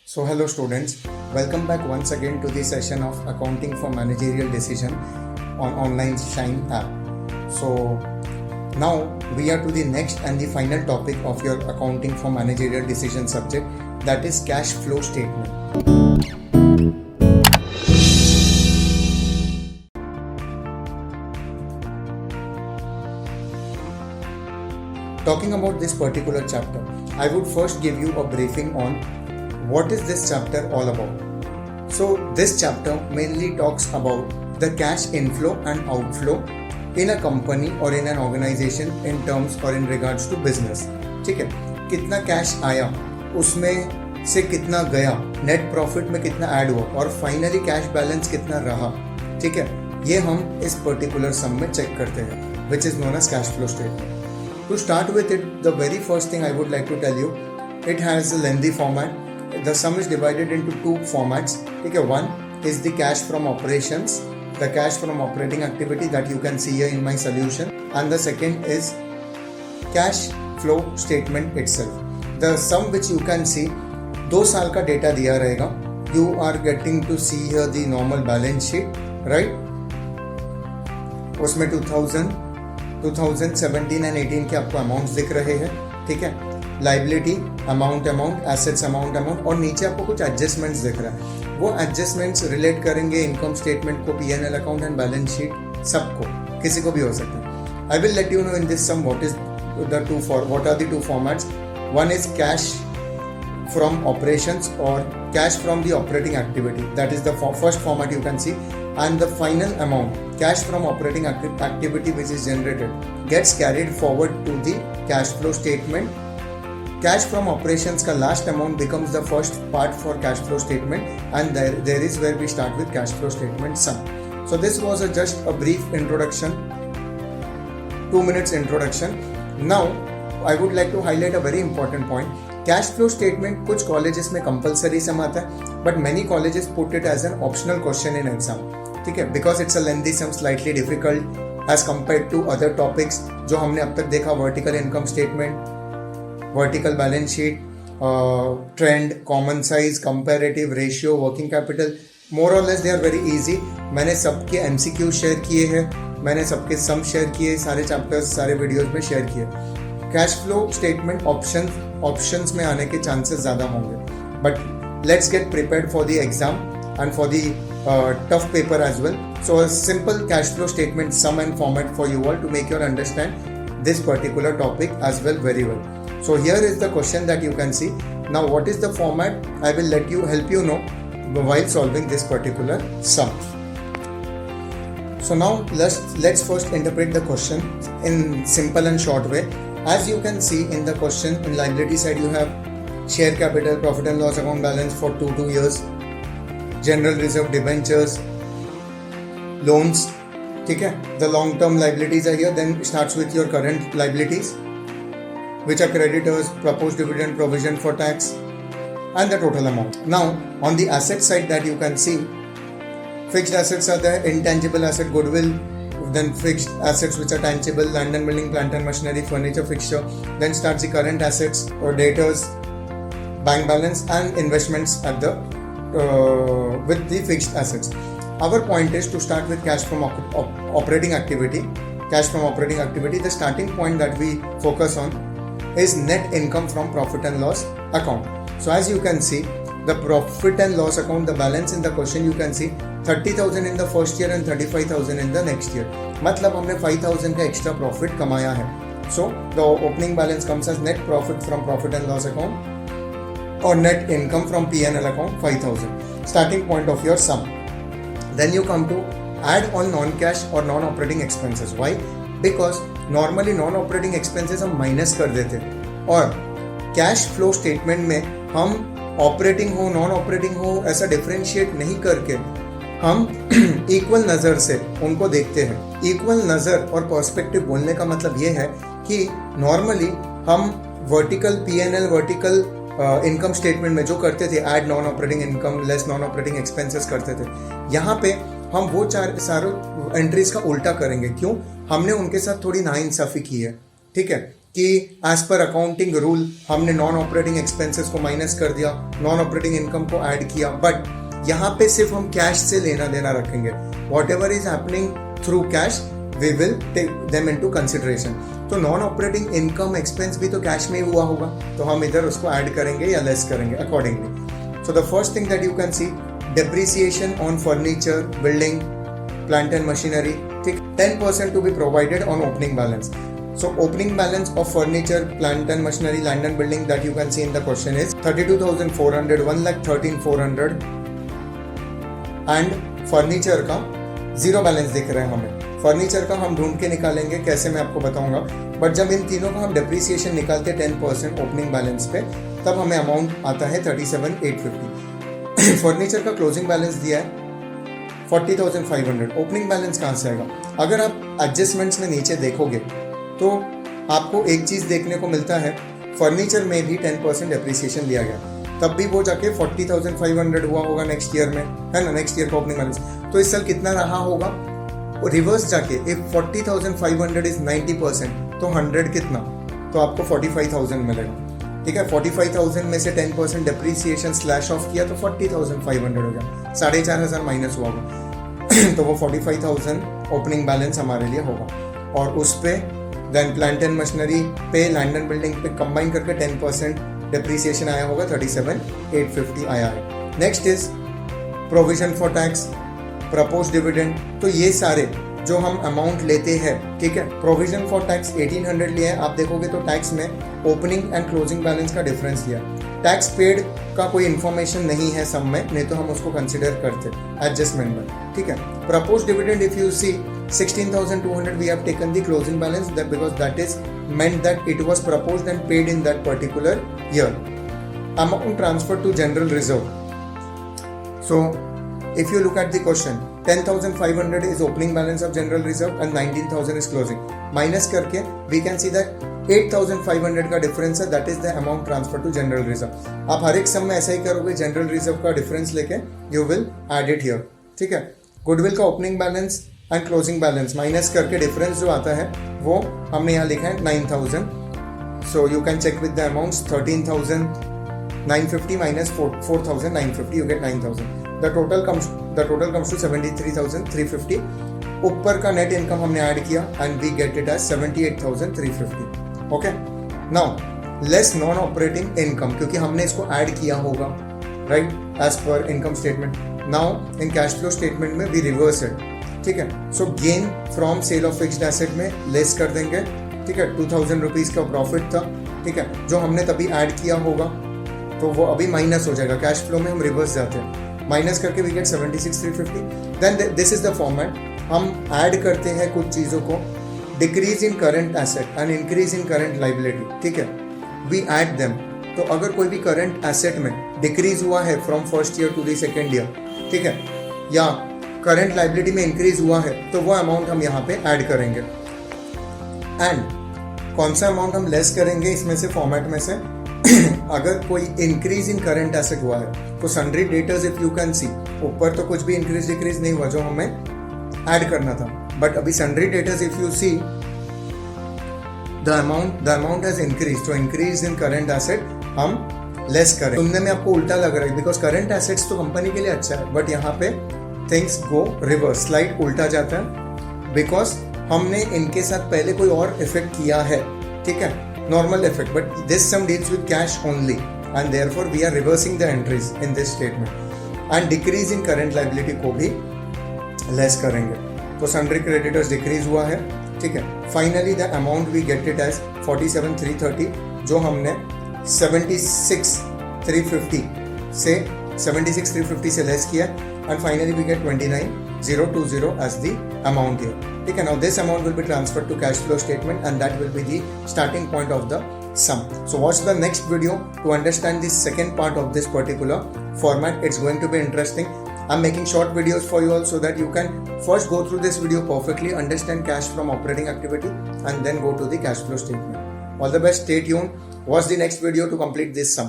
So hello students, welcome back once again to the session of Accounting for Managerial Decision on online Shine app. So now we are to the next and the final topic of your Accounting for Managerial Decision subject, that is cash flow statement. Talking about this particular chapter, I would first give you a briefing on what is this chapter all about. So this chapter mainly talks about the cash inflow and outflow in a company or in an organization in terms or in regards to business. ठीक है, कितना cash आया, उसमें से कितना गया, net profit में कितना ऐड हुआ और फाइनली कैश बैलेंस कितना रहा. ठीक है, ये हम इस पर्टिकुलर सम में चेक करते हैं, which is known as cash flow statement. To start with it, the very first thing I would like to tell you, it has a lengthy format. The sum is divided into two formats. Okay, one is the cash from operations, the cash from operating activity that you can see here in my solution, and the second is cash flow statement itself. The sum which you can see, 2 साल का data दिया रहेगा. You are getting to see here the normal balance sheet, right? उसमें 2017 and 18 के आपको amounts दिख रहे हैं. ठीक है, लाइबिलिटी अमाउंट, एसेट्स अमाउंट, और नीचे आपको कुछ एडजस्टमेंट्स दिख रहा है. वो एडजस्टमेंट्स रिलेट करेंगे इनकम स्टेटमेंट को, PNL account and balance sheet, सबको, किसी को भी हो सकता है. I will let you know in this sum what are the two formats. One is cash from operations or cash from the operating activity, that is the first format you can see, and the final amount, cash from operating activity which is generated, gets carried forward to the cash flow statement. Cash from operations ka last amount becomes the first part for cash flow statement, and there is where we start with cash flow statement sum. So this was just a brief introduction, 2 minutes introduction. Now I would like to highlight a very important point. Cash flow statement कुछ colleges में compulsory sum आता है, but many colleges put it as an optional question in exam. ठीक है, because it's a lengthy sum, slightly difficult as compare to other topics जो हमने अब तक देखा. Vertical income statement, vertical balance sheet, trend, common size, comparative, ratio, working capital, more और less they are very easy. मैंने सबके MCQ share किए हैं, मैंने सबके सम शेयर किए, सारे चैप्टर्स सारे वीडियोज में शेयर किए. कैश फ्लो स्टेटमेंट ऑप्शंस में आने के चांसेस ज़्यादा होंगे, but let's get prepared for the exam and for the tough paper as well. So a simple cash flow statement sum and format for you all to make your understand this particular topic as well very well. So here is the question that you can see. Now what is the format? I will help you know while solving this particular sum. So now let's first interpret the question in simple and short way. As you can see in the question, in liability side you have share capital, profit and loss account balance for 2 years, general reserve, debentures, loans. ठीक है, the long term liabilities are here. Then starts with your current liabilities, which are creditors, proposed dividend, provision for tax, and the total amount. Now on the asset side that you can see, fixed assets are there, intangible asset, goodwill, then fixed assets which are tangible, land and building, plant and machinery, furniture, fixture. Then starts the current assets or debtors, bank balance, and investments at the with the fixed assets. Our point is to start with cash from operating activity. Cash from operating activity, the starting point that we focus on is net income from profit and loss account. So as you can see, the profit and loss account, the balance in the question you can see 30,000 in the first year and 35,000 in the next year. मतलब हमने 5,000 का extra profit कमाया है. So the opening balance comes as net profit from profit and loss account or net income from P&L account 5,000. Starting point of your sum. Then you come to add all non-cash or non-operating expenses. Why? Because normally non-operating expenses हम minus कर देते और cash flow statement में हम operating हो non operating हो ऐसा differentiate नहीं करके हम इक्वल नज़र से उनको देखते हैं. इक्वल नज़र और पर्सपेक्टिव बोलने का मतलब ये है कि नॉर्मली हम vertical PNL, vertical income statement में जो करते थे, add non operating income less non operating expenses करते थे, यहाँ पे हम वो सारे एंट्रीज का उल्टा करेंगे. क्यों? हमने उनके साथ थोड़ी नाइंसाफ़ी की है. ठीक है, कि एज पर अकाउंटिंग रूल हमने नॉन ऑपरेटिंग एक्सपेंसेस को माइनस कर दिया, नॉन ऑपरेटिंग इनकम को ऐड किया, बट यहाँ पे सिर्फ हम कैश से लेना देना रखेंगे. Whatever is happening through cash we will take them into consideration. तो नॉन ऑपरेटिंग इनकम एक्सपेंस भी तो कैश में ही हुआ होगा, तो हम इधर उसको ऐड करेंगे या लेस करेंगे accordingly. So the first thing that you can see, depreciation on furniture, building, plant and machinery, ठीक, 10% to be provided on opening balance. So opening balance of furniture, plant and machinery, land and building that you can see in the question is 32,400, 1,13,400 and furniture का zero balance दिख रहा है हमें. Furniture का हम ढूंढ के निकालेंगे, कैसे मैं आपको बताऊंगा. बट जब इन तीनों का हम डेप्रिसिएशन निकालते हैं 10% ओपनिंग बैलेंस पे, तब हमें अमाउंट आता है 37,850. फर्नीचर का क्लोजिंग बैलेंस दिया है 40,500. ओपनिंग बैलेंस कहाँ से आएगा? अगर आप एडजस्टमेंट्स में नीचे देखोगे तो आपको एक चीज़ देखने को मिलता है, फर्नीचर में भी 10% डेप्रिसिएशन लिया गया, तब भी वो जाके 40,500 हुआ होगा नेक्स्ट ईयर में, है ना, नेक्स्ट ईयर का ओपनिंग बैलेंस. तो इस साल कितना रहा होगा? रिवर्स जाके इफ 40,500 इज 90%, तो 100 कितना? तो आपको 45,000 मिलेगा. ठीक है, 45,000 में से 10% डेप्रीसिएशन स्लैश ऑफ किया तो 40,500 हो गया, 4,500 माइनस हुआ होगा. तो वो 45,000 ओपनिंग बैलेंस हमारे लिए होगा. और उस पे देन प्लांट एंड मशीनरी पे, लैंड एंड बिल्डिंग पे कंबाइन करके 10% डेप्रीसिएशन आया होगा, 37,850 आया है. Next is provision for tax, propose dividend. तो ये सारे जो हम अमाउंट लेते हैं, ठीक है, प्रोविजन फॉर टैक्स 1800 लिया है. आप देखोगे तो टैक्स में ओपनिंग एंड क्लोजिंग बैलेंस का डिफरेंस दिया. टैक्स पेड का कोई इन्फॉर्मेशन नहीं है सम में, नहीं तो हम उसको कंसिडर करते एडजस्टमेंट में. ठीक है, proposed dividend if you see 16,200 we have taken the closing balance that because that is meant that it was proposed and paid in that particular year. Amount transferred to general reserve. So if you look at the question, 10,500 is opening balance of general reserve and 19,000 is closing. Minus करके we can see that 8,500 का difference है, that is the amount transferred to general reserve. आप हर एक सम में ऐसा ही करोगे, general reserve का difference लेके you will add it here. ठीक है, goodwill का opening balance and closing balance minus करके डिफरेंस जो आता है वो हमने यहाँ लिखा है 9,000. So you can check with the amounts. 13,950 minus 4,950 you get 9,000. The total comes to 73,350. ऊपर का नेट इनकम हमने ऐड किया and we get it as 78,350. Okay, now less non operating income, क्योंकि हमने इसको ऐड किया होगा, right, as per income statement. Now in cash flow statement में वी रिवर्स इट. ठीक है, so gain from sale of fixed asset में less कर देंगे. ठीक है, 2,000 रुपीज़ का प्रॉफिट था. ठीक है, जो हमने तभी ऐड किया होगा तो वो अभी माइनस हो जाएगा. कैश फ्लो में हम रिवर्स जाते हैं, माइनस करके we get 76,350. Then this is the format. हम ऐड करते हैं कुछ चीज़ों को, decrease in current asset and increase in current liability. ठीक है, वी ऐड देम. तो अगर कोई भी करंट एसेट में डिक्रीज हुआ है from first year to the second year, ठीक है, या करंट लाइबिलिटी में इंक्रीज हुआ है, तो वो अमाउंट हम यहाँ पे ऐड करेंगे. एंड कौन सा अमाउंट हम लेस करेंगे इसमें से, फॉर्मेट में से अगर कोई इंक्रीज इन करंट एसेट हुआ है तो sundry debtors if you can see, ऊपर तो कुछ भी इंक्रीज डिक्रीज नहीं हुआ जो हमें ऐड करना था, बट अभी sundry debtors if you see the amount has increase. तो इंक्रीज इन करंट एसेट हम लेस करें. सुनने में आपको उल्टा लग रहा है बिकॉज करंट एसेट्स तो कंपनी के लिए अच्छा है, बट यहाँ पे थिंग्स गो रिवर्स, स्लाइड उल्टा जाता है बिकॉज हमने इनके साथ पहले कोई और इफेक्ट किया है. ठीक है, normal effect, but this sum deals with cash only and therefore we are reversing the entries in this statement. And decrease in current liability को भी लेस करेंगे. तो सन्ड्री क्रेडिटर्स डिक्रीज हुआ है. ठीक है, finally the amount we get it as 47,330, जो हमने 76,350 से लेस किया. And finally we get 29,020 as the amount here. Okay, now this amount will be transferred to cash flow statement and that will be the starting point of the sum. So watch the next video to understand the second part of this particular format. It's going to be interesting. I'm making short videos for you all so that you can first go through this video perfectly, understand cash from operating activity and then go to the cash flow statement. All the best, stay tuned. Watch the next video to complete this sum.